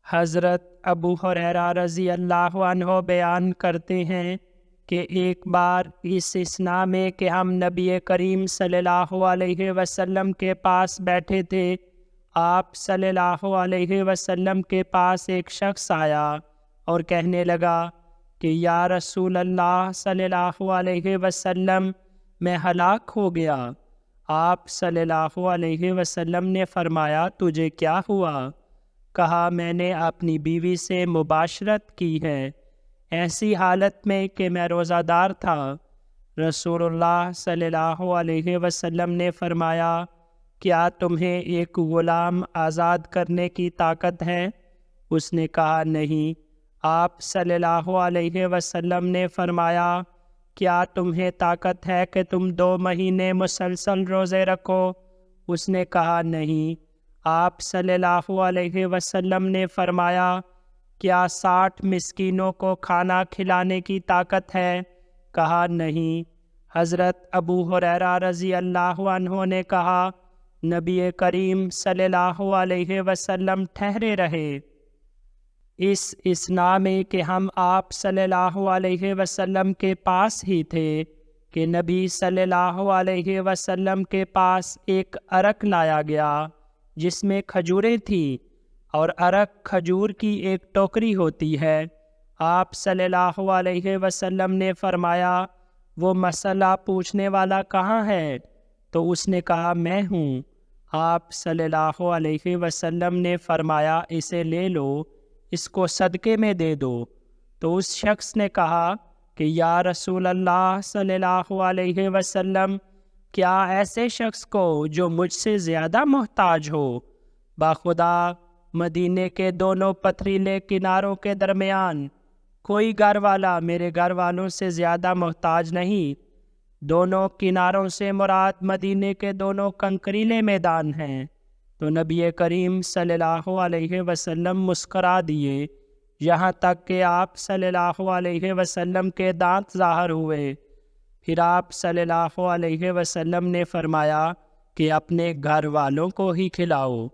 حضرت ابو ہریرہ رضی اللہ عنہ بیان کرتے ہیں کہ ایک بار اس اسنا میں کہ ہم نبی کریم صلی اللہ علیہ وسلم کے پاس بیٹھے تھے، آپ صلی اللہ علیہ وسلم کے پاس ایک شخص آیا اور کہنے لگا کہ یا رسول اللہ صلی اللہ علیہ وسلم، میں ہلاک ہو گیا۔ آپ صلی اللہ علیہ وسلم نے فرمایا تجھے کیا ہوا؟ کہا میں نے اپنی بیوی سے مباشرت کی ہے، ایسی حالت میں کہ میں روزہ دار تھا۔ رسول اللہ صلی اللہ علیہ وسلم نے فرمایا کیا تمہیں ایک غلام آزاد کرنے کی طاقت ہے؟ اس نے کہا نہیں۔ آپ صلی اللہ علیہ وسلم نے فرمایا کیا تمہیں طاقت ہے کہ تم 2 مہینے مسلسل روزے رکھو؟ اس نے کہا نہیں۔ آپ صلی اللہ علیہ وسلم نے فرمایا کیا 60 مسکینوں کو کھانا کھلانے کی طاقت ہے؟ کہا نہیں۔ حضرت ابو ہریرہ رضی اللہ عنہ نے کہا نبی کریم صلی اللہ علیہ وسلم ٹھہرے رہے۔ اس اسنا میں کہ ہم آپ صلی اللہ علیہ وسلم کے پاس ہی تھے کہ نبی صلی اللہ علیہ وسلم کے پاس ایک عرق لایا گیا جس میں کھجوریں تھیں، اور عرق کھجور کی ایک ٹوکری ہوتی ہے۔ آپ صلی اللہ علیہ وسلم نے فرمایا وہ مسئلہ پوچھنے والا کہاں ہے؟ تو اس نے کہا میں ہوں۔ آپ صلی اللہ علیہ وسلم نے فرمایا اسے لے لو، اس کو صدقے میں دے دو۔ تو اس شخص نے کہا کہ یا رسول اللہ صلی اللہ علیہ وسلم، کیا ایسے شخص کو جو مجھ سے زیادہ محتاج ہو؟ باخدا مدینے کے دونوں پتھریلے کناروں کے درمیان کوئی گھر والا میرے گھر والوں سے زیادہ محتاج نہیں۔ دونوں کناروں سے مراد مدینے کے دونوں کنکریلے میدان ہیں۔ تو نبی کریم صلی اللہ علیہ وسلم مسکرا دیے، یہاں تک کہ آپ صلی اللہ علیہ وسلم کے دانت ظاہر ہوئے۔ پھر آپ صلی اللہ علیہ وسلم نے فرمایا کہ اپنے گھر والوں کو ہی کھلاؤ۔